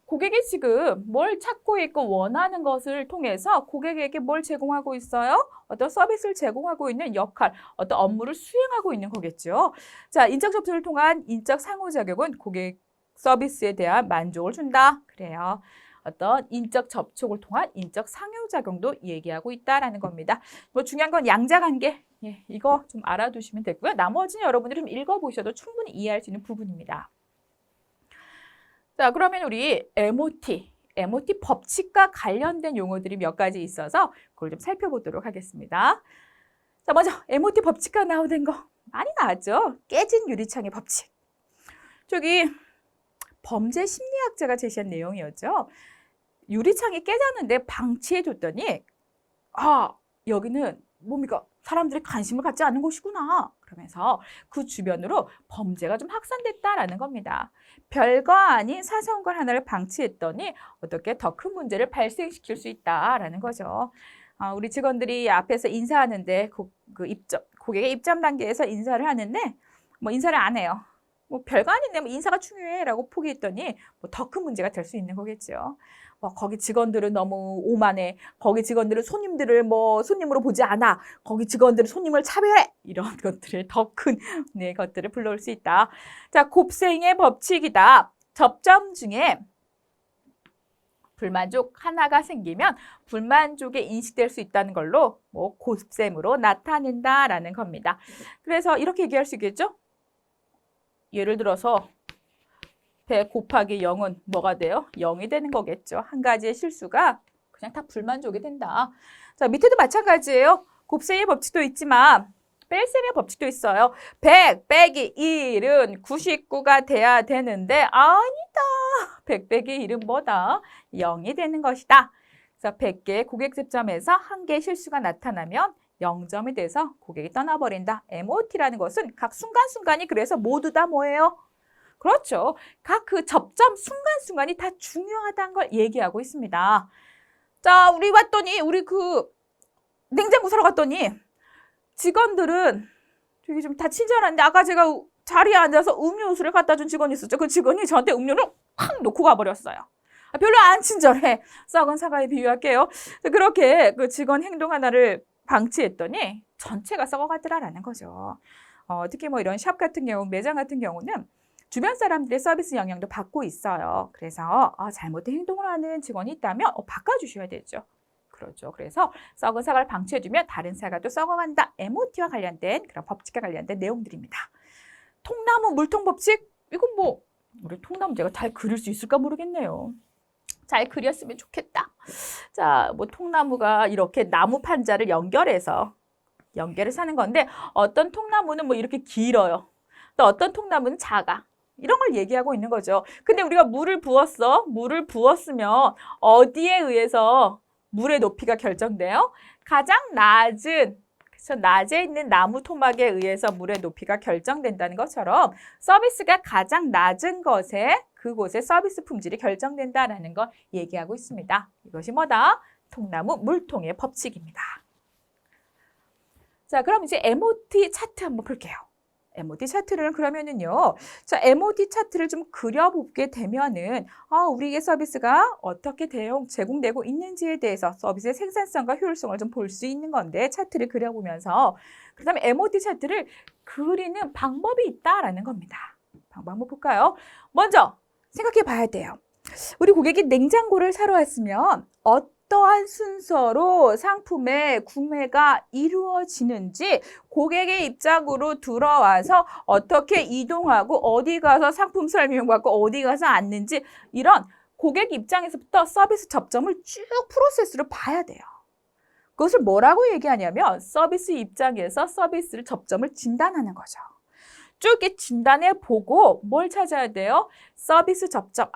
고객이 지금 뭘 찾고 있고 원하는 것을 통해서 고객에게 뭘 제공하고 있어요? 어떤 서비스를 제공하고 있는 역할, 어떤 업무를 수행하고 있는 거겠죠. 자, 인적 접촉을 통한 인적 상호작용은 고객 서비스에 대한 만족을 준다. 그래요. 어떤 인적 접촉을 통한 인적 상호작용도 얘기하고 있다라는 겁니다. 뭐 중요한 건 양자관계. 예, 이거 좀 알아두시면 되고요. 나머지는 여러분들이 좀 읽어보셔도 충분히 이해할 수 있는 부분입니다. 자, 그러면 우리 MOT 법칙과 관련된 용어들이 몇 가지 있어서 그걸 좀 살펴보도록 하겠습니다. 자, 먼저 MOT 법칙과 나오는 거 많이 나왔죠? 깨진 유리창의 법칙. 저기 범죄 심리학자가 제시한 내용이었죠. 유리창이 깨졌는데 방치해줬더니 여기는 뭡니까? 사람들이 관심을 갖지 않는 곳이구나. 그러면서 그 주변으로 범죄가 좀 확산됐다라는 겁니다. 별거 아닌 사소한 하나를 방치했더니 어떻게 더 큰 문제를 발생시킬 수 있다라는 거죠. 우리 직원들이 앞에서 인사하는데 고객의 입점 단계에서 인사를 하는데 뭐 인사를 안 해요. 뭐 별거 아닌데 뭐 인사가 중요해라고 포기했더니 뭐 더 큰 문제가 될 수 있는 거겠죠. 거기 직원들은 너무 오만해. 거기 직원들은 손님들을 뭐 손님으로 보지 않아. 거기 직원들은 손님을 차별해. 이런 것들을 더 큰 것들을 불러올 수 있다. 자, 곱셈의 법칙이다. 접점 중에 불만족 하나가 생기면 불만족에 인식될 수 있다는 걸로 뭐 곱셈으로 나타낸다라는 겁니다. 그래서 이렇게 얘기할 수 있겠죠? 예를 들어서 100 곱하기 0은 뭐가 돼요? 0이 되는 거겠죠. 한 가지의 실수가 그냥 다 불만족이 된다. 자, 밑에도 마찬가지예요. 곱셈의 법칙도 있지만 뺄셈의 법칙도 있어요. 100 빼기 1은 99가 돼야 되는데 아니다. 100 빼기 1은 뭐다? 0이 되는 것이다. 그래서 100개의 고객 접점에서 한 개의 실수가 나타나면 0점이 돼서 고객이 떠나버린다. MOT라는 것은 각 순간순간이 그래서 모두 다 뭐예요? 그렇죠. 각 그 접점 순간순간이 다 중요하다는 걸 얘기하고 있습니다. 자, 우리 냉장고 사러 갔더니 직원들은 되게 좀 다 친절한데 아까 제가 자리에 앉아서 음료수를 갖다 준 직원이 있었죠. 그 직원이 저한테 음료를 확 놓고 가버렸어요. 별로 안 친절해. 썩은 사과에 비유할게요. 그렇게 그 직원 행동 하나를 방치했더니 전체가 썩어가더라라는 거죠. 특히 뭐 이런 샵 같은 경우, 매장 같은 경우는 주변 사람들의 서비스 영향도 받고 있어요. 그래서 잘못된 행동을 하는 직원이 있다면 바꿔주셔야 되죠. 그렇죠. 그래서 썩은 사과를 방치해주면 다른 사과도 썩어간다. MOT와 관련된 그런 법칙과 관련된 내용들입니다. 통나무 물통 법칙? 이건 뭐 우리 통나무 제가 잘 그릴 수 있을까 모르겠네요. 잘 그렸으면 좋겠다. 자, 뭐 통나무가 이렇게 나무 판자를 연결해서 하는 건데 어떤 통나무는 뭐 이렇게 길어요. 또 어떤 통나무는 작아. 이런 걸 얘기하고 있는 거죠. 근데 우리가 물을 부었어. 물을 부었으면 어디에 의해서 물의 높이가 결정돼요? 가장 낮은, 그래서 낮에 있는 나무 토막에 의해서 물의 높이가 결정된다는 것처럼 서비스가 가장 낮은 그곳의 서비스 품질이 결정된다는 걸 얘기하고 있습니다. 이것이 뭐다? 통나무 물통의 법칙입니다. 자, 그럼 이제 MOT 차트 한번 볼게요. MOT 차트를 그러면은요. 자, MOT 차트를 좀 그려보게 되면은 우리의 서비스가 어떻게 제공되고 있는지에 대해서 서비스의 생산성과 효율성을 좀 볼 수 있는 건데 차트를 그려보면서 그다음에 MOT 차트를 그리는 방법이 있다라는 겁니다. 방법 한번 볼까요? 먼저 생각해 봐야 돼요. 우리 고객이 냉장고를 사러 왔으면 어떠한 순서로 상품의 구매가 이루어지는지 고객의 입장으로 들어와서 어떻게 이동하고 어디 가서 상품 설명받고 어디 가서 앉는지 이런 고객 입장에서부터 서비스 접점을 쭉 프로세스를 봐야 돼요. 그것을 뭐라고 얘기하냐면 서비스 입장에서 서비스를 접점을 진단하는 거죠. 쭉 이렇게 진단해 보고 뭘 찾아야 돼요? 서비스 접점.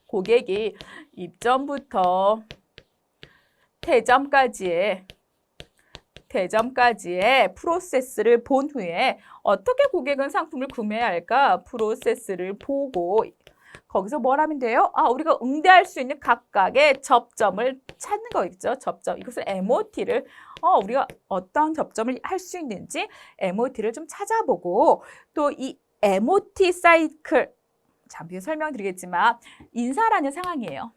고객이 입점부터 퇴점까지의 프로세스를 본 후에 어떻게 고객은 상품을 구매해야 할까? 프로세스를 보고 거기서 뭘 하면 돼요? 우리가 응대할 수 있는 각각의 접점을 찾는 거겠죠. 접점. 이것을 MOT를 우리가 어떤 접점을 할 수 있는지 MOT를 좀 찾아보고 또 이 MOT 사이클 잠시 설명드리겠지만 인사라는 상황이에요.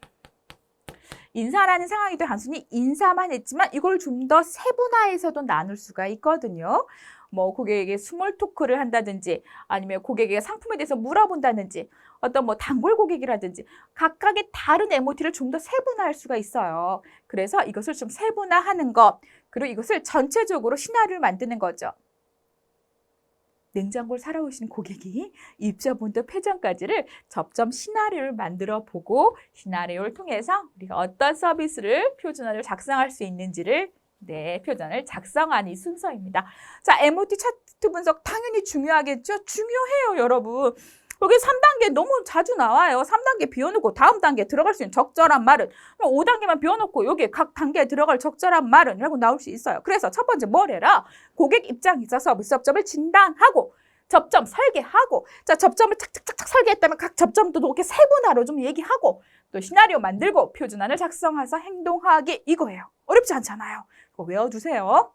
인사라는 상황이도 단순히 인사만 했지만 이걸 좀 더 세분화해서도 나눌 수가 있거든요. 뭐 고객에게 스몰 토크를 한다든지 아니면 고객에게 상품에 대해서 물어본다든지 어떤 뭐 단골 고객이라든지 각각의 다른 MOT를 좀 더 세분화할 수가 있어요. 그래서 이것을 좀 세분화하는 것, 그리고 이것을 전체적으로 시나리오를 만드는 거죠. 냉장고를 사러 오신 고객이 입점부터 폐점까지를 접점 시나리오를 만들어 보고 시나리오를 통해서 우리가 어떤 서비스를 표준화를 작성할 수 있는지를 표준화를 작성한 이 순서입니다. 자, MOT 차트 분석 당연히 중요하겠죠? 중요해요, 여러분. 여기 3단계 너무 자주 나와요. 3단계 비워놓고 다음 단계에 들어갈 수 있는 적절한 말은 5단계만 비워놓고 여기 각 단계에 들어갈 적절한 말은 라고 나올 수 있어요. 그래서 첫 번째 뭘 해라? 고객 입장에서 서비스 접점을 진단하고 접점 설계하고 자 접점을 착착착착 설계했다면 각 접점도 이렇게 세분화로 좀 얘기하고 또 시나리오 만들고 표준안을 작성해서 행동하기 이거예요. 어렵지 않잖아요. 그거 외워두세요.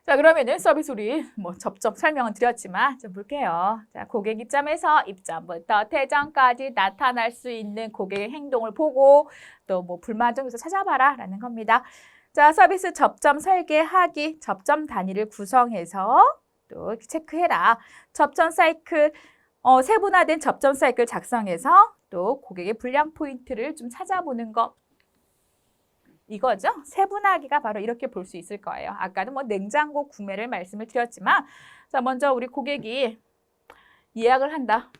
자, 그러면은 서비스 우리 뭐 접점 설명은 드렸지만 좀 볼게요. 자, 고객 입장에서 입점부터 퇴점까지 나타날 수 있는 고객의 행동을 보고 또 뭐 불만 점에서 찾아봐라 라는 겁니다. 자, 서비스 접점 설계하기, 접점 단위를 구성해서 또 체크해라. 접점 사이클, 세분화된 접점 사이클 작성해서 또 고객의 불량 포인트를 좀 찾아보는 것. 이거죠. 세분화하기가 바로 이렇게 볼 수 있을 거예요. 아까는 뭐 냉장고 구매를 말씀을 드렸지만 자, 먼저 우리 고객이 예약을 한다.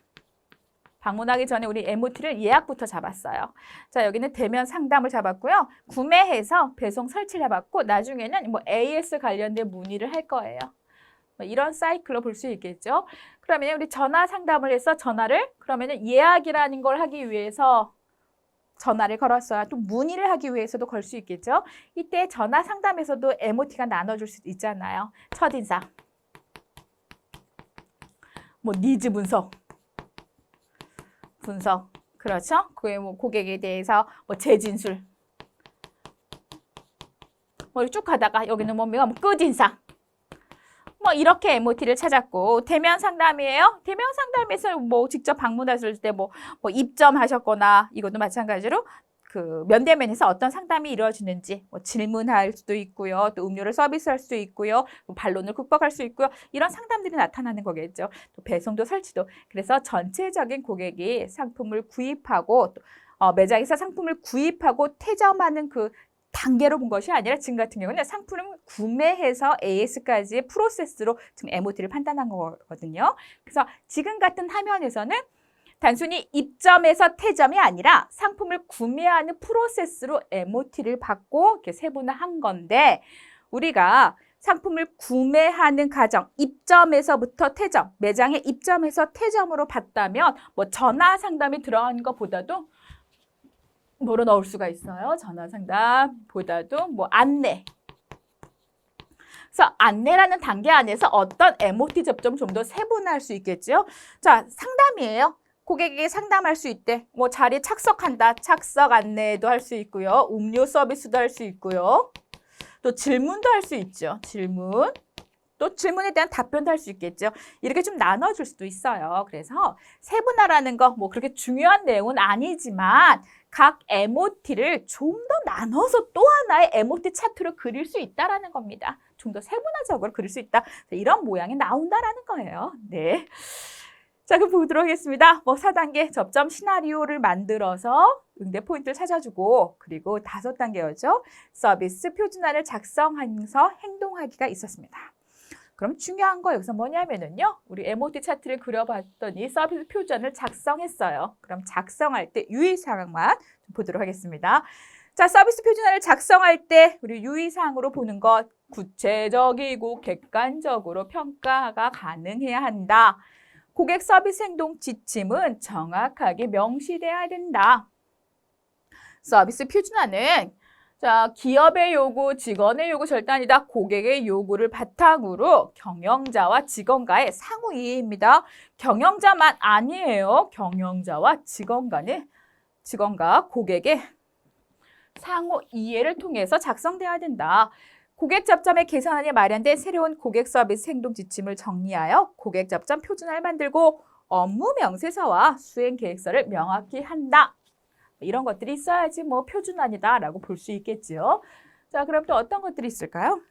방문하기 전에 우리 MOT를 예약부터 잡았어요. 자, 여기는 대면 상담을 잡았고요. 구매해서 배송 설치를 해봤고 나중에는 뭐 AS 관련된 문의를 할 거예요. 뭐 이런 사이클로 볼 수 있겠죠. 그러면 우리 전화 상담을 해서 전화를 그러면 예약이라는 걸 하기 위해서 전화를 걸었어요. 또 문의를 하기 위해서도 걸 수 있겠죠. 이때 전화 상담에서도 MOT가 나눠줄 수 있잖아요. 첫인상, 뭐 니즈 분석, 그렇죠? 그게 뭐 고객에 대해서 뭐 재진술, 뭐 쭉 가다가 여기는 뭡니까? 뭐 끝인상. 뭐 이렇게 MOT를 찾았고 대면 상담이에요. 대면 상담에서 뭐 직접 방문하실 때 뭐 입점하셨거나 이것도 마찬가지로 그 면대면에서 어떤 상담이 이루어지는지 뭐 질문할 수도 있고요. 또 음료를 서비스할 수도 있고요. 뭐 반론을 극복할 수 있고요. 이런 상담들이 나타나는 거겠죠. 또 배송도 설치도. 그래서 전체적인 고객이 상품을 구입하고 매장에서 상품을 구입하고 퇴점하는 그 단계로 본 것이 아니라 지금 같은 경우는 상품을 구매해서 AS까지의 프로세스로 지금 MOT를 판단한 거거든요. 그래서 지금 같은 화면에서는 단순히 입점에서 퇴점이 아니라 상품을 구매하는 프로세스로 MOT를 받고 이렇게 세분화한 건데 우리가 상품을 구매하는 과정, 입점에서부터 퇴점, 매장에 입점에서 퇴점으로 봤다면 뭐 전화 상담이 들어간 것보다도 뭐로 넣을 수가 있어요? 전화 상담보다도 뭐 안내. 그래서 안내라는 단계 안에서 어떤 MOT 접점을 좀 더 세분화할 수 있겠죠. 자, 상담이에요. 고객에게 상담할 수 있대. 뭐 자리에 착석한다. 착석 안내도 할 수 있고요. 음료 서비스도 할 수 있고요. 또 질문도 할 수 있죠. 질문. 또 질문에 대한 답변도 할 수 있겠죠. 이렇게 좀 나눠줄 수도 있어요. 그래서 세분화라는 거 뭐 그렇게 중요한 내용은 아니지만 각 MOT를 좀 더 나눠서 또 하나의 MOT 차트로 그릴 수 있다라는 겁니다. 좀 더 세분화적으로 그릴 수 있다. 이런 모양이 나온다라는 거예요. 네. 자, 그럼 보도록 하겠습니다. 뭐 4단계 접점 시나리오를 만들어서 응대 포인트를 찾아주고 그리고 5단계였죠. 서비스 표준화를 작성하면서 행동하기가 있었습니다. 그럼 중요한 거 여기서 뭐냐면은요. 우리 MOT 차트를 그려봤더니 서비스 표준을 작성했어요. 그럼 작성할 때 유의사항만 보도록 하겠습니다. 자, 서비스 표준화를 작성할 때 우리 유의사항으로 보는 것 구체적이고 객관적으로 평가가 가능해야 한다. 고객 서비스 행동 지침은 정확하게 명시돼야 된다. 서비스 표준화는 자, 기업의 요구, 직원의 요구 절대 아니다. 고객의 요구를 바탕으로 경영자와 직원과의 상호 이해입니다. 경영자만 아니에요. 경영자와 직원과 고객의 상호 이해를 통해서 작성돼야 된다. 고객 접점의 개선안이 마련된 새로운 고객 서비스 행동 지침을 정리하여 고객 접점 표준화를 만들고 업무 명세서와 수행 계획서를 명확히 한다. 이런 것들이 있어야지 뭐 표준안이다라고 볼 수 있겠죠. 자, 그럼 또 어떤 것들이 있을까요?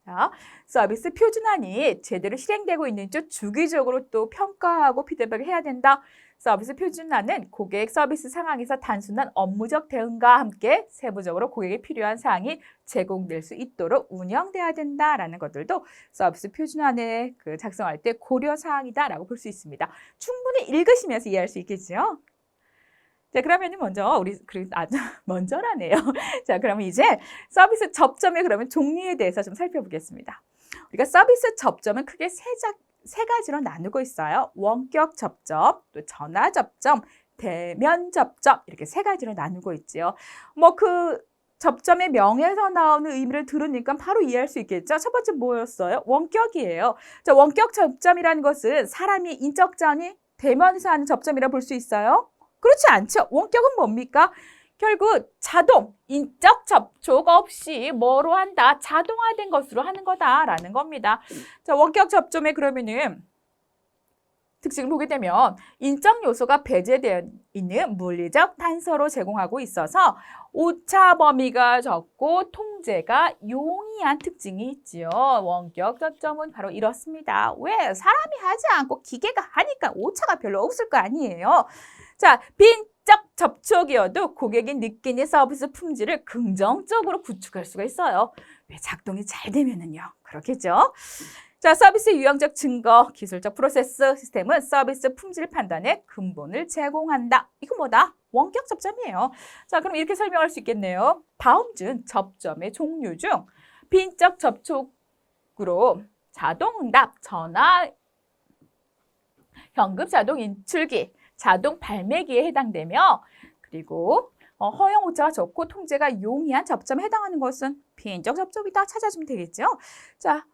자, 서비스 표준안이 제대로 실행되고 있는지 주기적으로 또 평가하고 피드백을 해야 된다. 서비스 표준안은 고객 서비스 상황에서 단순한 업무적 대응과 함께 세부적으로 고객에 필요한 사항이 제공될 수 있도록 운영돼야 된다라는 것들도 서비스 표준안을 작성할 때 고려 사항이다라고 볼 수 있습니다. 충분히 읽으시면서 이해할 수 있겠죠? 자, 그러면은 먼저 아주 먼저라네요. 자, 그러면 이제 서비스 접점의 그러면 종류에 대해서 좀 살펴보겠습니다. 우리가 서비스 접점은 크게 세 가지로 나누고 있어요. 원격 접점, 또 전화 접점, 대면 접점 이렇게 세 가지로 나누고 있지요. 뭐 그 접점의 명에서 나오는 의미를 들으니까 바로 이해할 수 있겠죠. 첫 번째 뭐였어요? 원격이에요. 자, 원격 접점이라는 것은 사람이 인적장이 대면에서 하는 접점이라 볼 수 있어요. 그렇지 않죠. 원격은 뭡니까? 결국 자동, 인적 접촉 없이 뭐로 한다? 자동화된 것으로 하는 거다라는 겁니다. 자, 원격 접점에 그러면은 특징을 보게 되면 인적 요소가 배제되어 있는 물리적 단서로 제공하고 있어서 오차 범위가 적고 통제가 용이한 특징이 있지요. 원격 접점은 바로 이렇습니다. 왜? 사람이 하지 않고 기계가 하니까 오차가 별로 없을 거 아니에요. 자, 빈적 접촉이어도 고객이 느끼는 서비스 품질을 긍정적으로 구축할 수가 있어요. 왜? 작동이 잘 되면은요. 그렇겠죠? 자, 서비스 유형적 증거, 기술적 프로세스 시스템은 서비스 품질 판단의 근본을 제공한다. 이거 뭐다? 원격 접점이에요. 자, 그럼 이렇게 설명할 수 있겠네요. 다음 중 접점의 종류 중 빈적 접촉으로 자동응답, 전화, 현금 자동 인출기, 자동 발매기에 해당되며 그리고 허용 오차가 적고 통제가 용이한 접점에 해당하는 것은 빈적 접점이다 찾아주면 되겠죠. 자,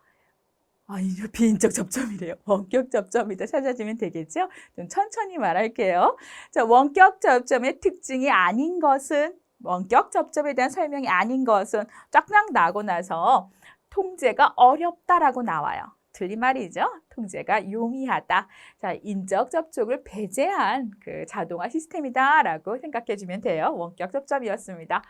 이거 빈적 접점이래요. 원격 접점이다 찾아주면 되겠죠. 좀 천천히 말할게요. 자, 원격 접점의 특징이 아닌 것은 원격 접점에 대한 설명이 아닌 것은 쫙쫙 나고 나서 통제가 어렵다라고 나와요. 틀린 말이죠. 통제가 용이하다. 자, 인적 접촉을 배제한 자동화 시스템이다라고 생각해주면 돼요. 원격 접점이었습니다.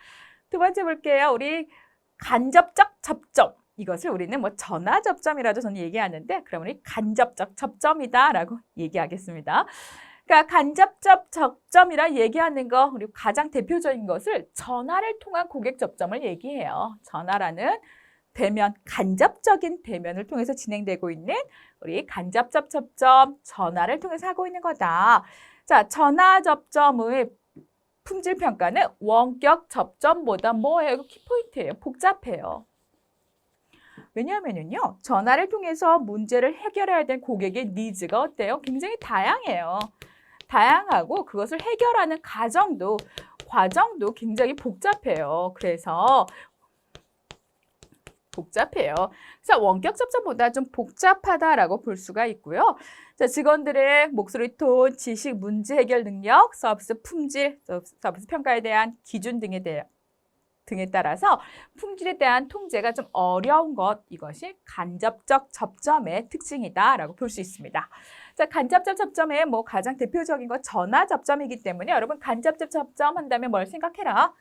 두 번째 볼게요. 우리 간접적 접점. 이것을 우리는 뭐 전화 접점이라도 저는 얘기하는데 그럼 우리 간접적 접점이다라고 얘기하겠습니다. 그러니까 간접적 접점이라 얘기하는 거 우리 가장 대표적인 것을 전화를 통한 고객 접점을 얘기해요. 전화라는 대면, 간접적인 대면을 통해서 진행되고 있는 우리 간접적 접점, 전화를 통해서 하고 있는 거다. 자, 전화 접점의 품질 평가는 원격 접점보다 뭐예요? 이거 키포인트예요. 복잡해요. 왜냐하면요, 전화를 통해서 문제를 해결해야 될 고객의 니즈가 어때요? 굉장히 다양해요. 다양하고 그것을 해결하는 과정도 굉장히 복잡해요. 그래서 원격 접점보다 좀 복잡하다라고 볼 수가 있고요. 자, 직원들의 목소리 톤, 지식, 문제 해결 능력, 서비스 품질, 서비스 평가에 대한 기준 등에 따라서 품질에 대한 통제가 좀 어려운 것, 이것이 간접적 접점의 특징이다라고 볼 수 있습니다. 자, 간접적 접점의 가장 대표적인 것 전화 접점이기 때문에 여러분 간접적 접점 한다면 뭘 생각해라?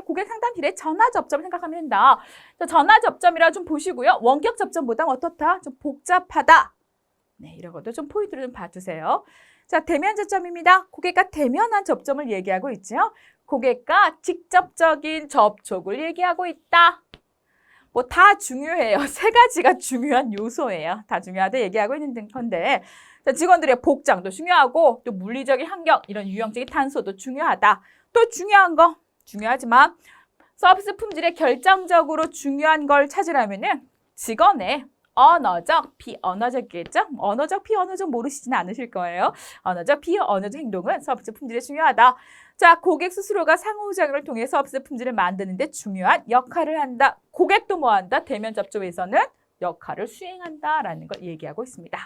고객 상담 딜의 전화 접점 생각하면 된다. 자, 전화 접점이라 좀 보시고요. 원격 접점보다 어떻다? 좀 복잡하다. 네, 이런 것도 좀 포인트를 좀 봐두세요. 자, 대면 접점입니다. 고객과 대면한 접점을 얘기하고 있죠. 고객과 직접적인 접촉을 얘기하고 있다. 다 중요해요. 세 가지가 중요한 요소예요. 다 중요하다 얘기하고 있는 건데 자, 직원들의 복장도 중요하고 또 물리적인 환경, 이런 유형적인 탄소도 중요하다. 또 중요한 거, 중요하지만 서비스 품질에 결정적으로 중요한 걸 찾으려면은 직원의 언어적, 비언어적이겠죠? 언어적, 비언어적 모르시지는 않으실 거예요. 언어적, 비언어적 행동은 서비스 품질에 중요하다. 자, 고객 스스로가 상호작용을 통해 서비스 품질을 만드는 데 중요한 역할을 한다. 고객도 뭐 한다? 대면 접촉에서는 역할을 수행한다라는 걸 얘기하고 있습니다.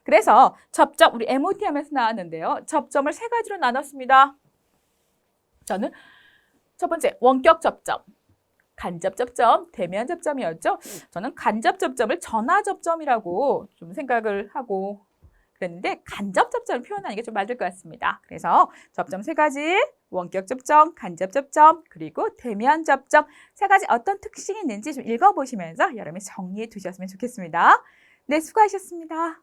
그래서 접점, 우리 MOT 하면서 나왔는데요. 접점을 세 가지로 나눴습니다. 저는 첫 번째, 원격 접점. 간접 접점, 대면 접점이었죠. 저는 간접 접점을 전화 접점이라고 좀 생각을 하고 그랬는데 간접 접점을 표현하는 게 좀 맞을 것 같습니다. 그래서 접점 세 가지, 원격 접점, 간접 접점, 그리고 대면 접점 세 가지 어떤 특징이 있는지 좀 읽어보시면서 여러분이 정리해 두셨으면 좋겠습니다. 네, 수고하셨습니다.